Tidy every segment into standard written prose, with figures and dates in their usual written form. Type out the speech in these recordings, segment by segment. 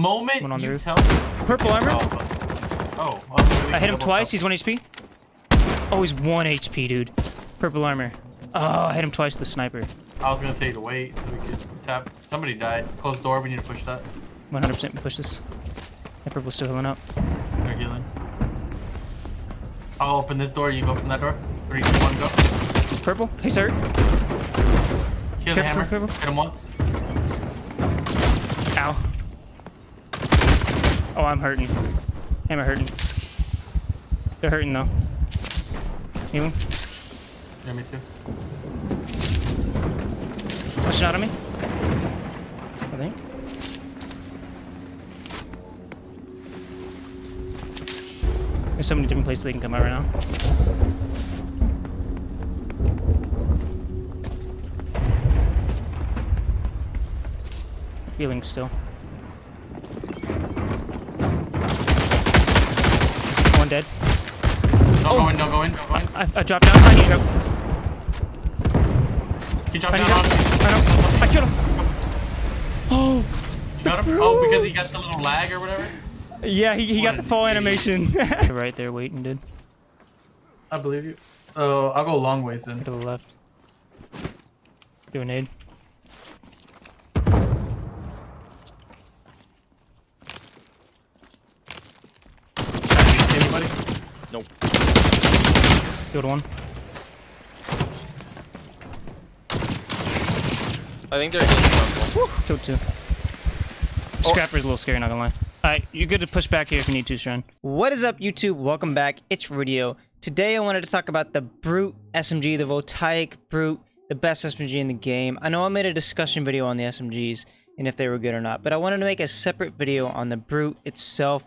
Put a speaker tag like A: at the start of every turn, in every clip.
A: moment
B: One on
A: you
B: the
A: tell
B: purple armor.
A: I
B: hit him twice. He's 1 HP. Oh, he's 1 HP, dude. Purple armor. Oh, I hit him twice with the sniper.
A: I was gonna tell you to wait so we could tap. Somebody died. Close the door. We need to push that.
B: 100% push this. That purple's still healing up.
A: They're healing. I'll open this door. You go from that door. 3, 2, 1, go.
B: Purple. He's hurt.
A: He has a hammer.
B: Purple.
A: Hit him once.
B: Ow. Oh, I'm hurting. Hammer hurting. They're hurting though. Healing.
A: Yeah, me too.
B: Pushing out on me. I think. There's so many different places they can come out right now. Healing still. One dead.
A: Don't go in, don't go in, don't go in.
B: I dropped down. I need help.
A: He dropped down on me.
B: I killed him. Oh!
A: You got him? Oh, because he got the little lag or whatever?
B: Yeah, he got the fall animation. Right there waiting, dude.
A: I believe you. Oh, I'll go a long ways then.
B: To the left. Do a nade.
A: Did you see anybody?
C: Nope.
B: Killed one.
C: I think they're in circle.
B: Killed two. Scrapper's a little scary, not gonna lie. Alright, you're good to push back here if you need to, Sharon. What is up, YouTube? Welcome back. It's Rudio. Today I wanted to talk about the Brute SMG, the Voltaic Brute, the best SMG in the game. I know I made a discussion video on the SMGs and if they were good or not, but I wanted to make a separate video on the Brute itself,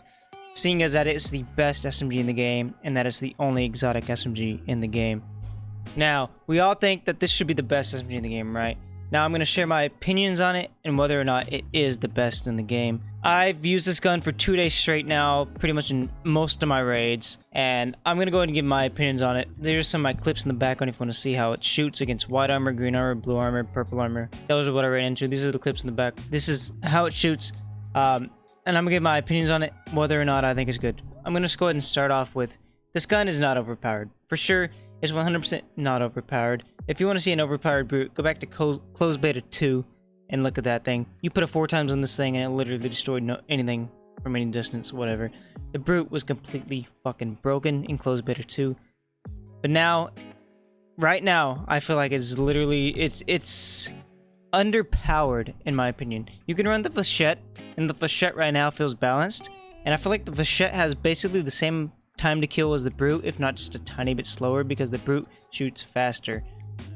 B: seeing as that it's the best SMG in the game and that it's the only exotic SMG in the game. Now, we all think that this should be the best SMG in the game, right? Now I'm going to share my opinions on it and whether or not it is the best in the game. I've used this gun for 2 days straight now, pretty much in most of my raids, and I'm going to go ahead and give my opinions on it. There's some of my clips in the background if you want to see how it shoots against white armor, green armor, blue armor, purple armor. Those are what I ran into. These are the clips in the back. This is how it shoots, and I'm going to give my opinions on it, whether or not I think it's good. I'm going to go ahead and start off with, this gun is not overpowered. For sure, it's 100% not overpowered. If you want to see an overpowered Brute, go back to closed beta 2 and look at that thing. You put a 4 times on this thing and it literally destroyed anything from any distance, whatever. The Brute was completely fucking broken in closed beta 2. But now, right now, I feel like it's literally, it's underpowered in my opinion. You can run the Flechette, and the Flechette right now feels balanced. And I feel like the Flechette has basically the same time to kill as the Brute, if not just a tiny bit slower, because the Brute shoots faster.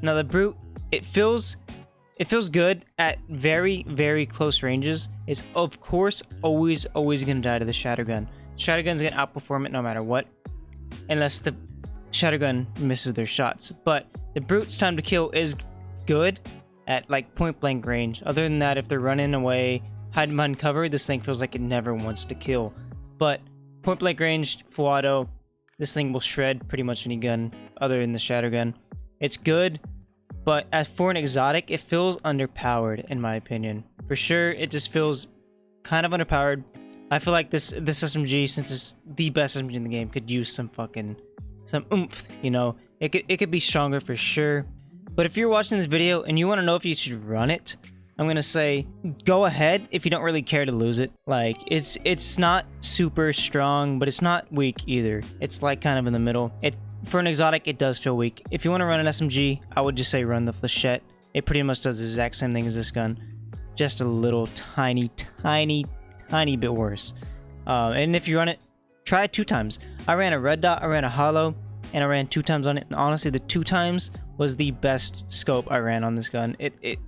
B: Now the Brute, it feels good at very, very close ranges. It's of course always gonna die to the Shattergun. Shattergun's gonna outperform it no matter what, unless the Shattergun misses their shots. But the Brute's time to kill is good at like point blank range. Other than that, if they're running away, hiding behind cover, this thing feels like it never wants to kill. But point blank range, full auto, this thing will shred pretty much any gun other than the Shattergun. It's good, but as for an exotic, it feels underpowered in my opinion. For sure, it just feels kind of underpowered. I feel like this SMG, since it's the best SMG in the game, could use some oomph, you know? It could be stronger for sure. But if you're watching this video and you want to know if you should run it, I'm gonna say go ahead if you don't really care to lose it. Like it's not super strong, but it's not weak either. It's like kind of in the middle. For an exotic, it does feel weak. If you want to run an SMG, I would just say run the Flechette. It pretty much does the exact same thing as this gun, just a little tiny bit worse. And if you run it, try it 2 times. I ran a red dot, I ran a hollow, and I ran 2 times on it. And honestly, the 2 times was the best scope I ran on this gun. It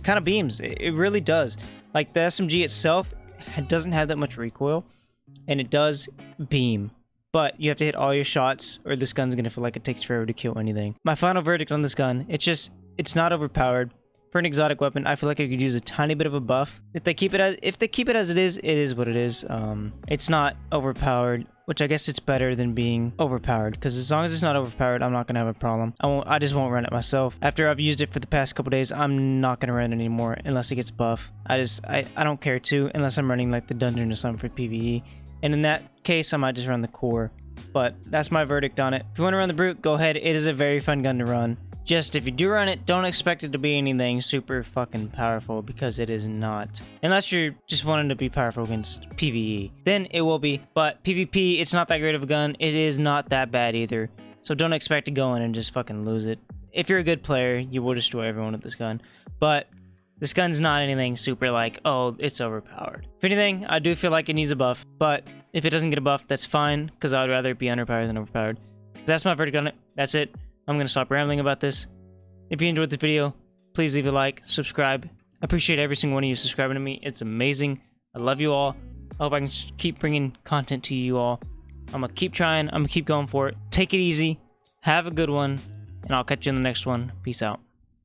B: kind of beams. It really does. Like the SMG itself doesn't have that much recoil, and it does beam. But you have to hit all your shots, or this gun's gonna feel like it takes forever to kill anything. My final verdict on this gun, it's not overpowered. For an exotic weapon, I feel like I could use a tiny bit of a buff. If they keep it as it is what it is. It's not overpowered. which I guess it's better than being overpowered, because as long as it's not overpowered, I'm not gonna have a problem. I just won't run it myself. After I've used it for the past couple days, I'm not gonna run it anymore unless it gets buff. I don't care to, unless I'm running like the dungeon or something for PvE. And in that case, I might just run the core. But that's my verdict on it. If you want to run the Brute, go ahead. It is a very fun gun to run. Just if you do run it, don't expect it to be anything super fucking powerful, because it is not. Unless you're just wanting to be powerful against PvE. Then it will be. But PvP, it's not that great of a gun. It is not that bad either. So don't expect to go in and just fucking lose it. If you're a good player, you will destroy everyone with this gun. But this gun's not anything super like, oh, it's overpowered. If anything, I do feel like it needs a buff. But if it doesn't get a buff, that's fine, because I would rather it be underpowered than overpowered. That's my verdict on it. That's it. I'm going to stop rambling about this. If you enjoyed this video, please leave a like, subscribe. I appreciate every single one of you subscribing to me. It's amazing. I love you all. I hope I can keep bringing content to you all. I'm going to keep trying. I'm going to keep going for it. Take it easy. Have a good one. And I'll catch you in the next one. Peace out.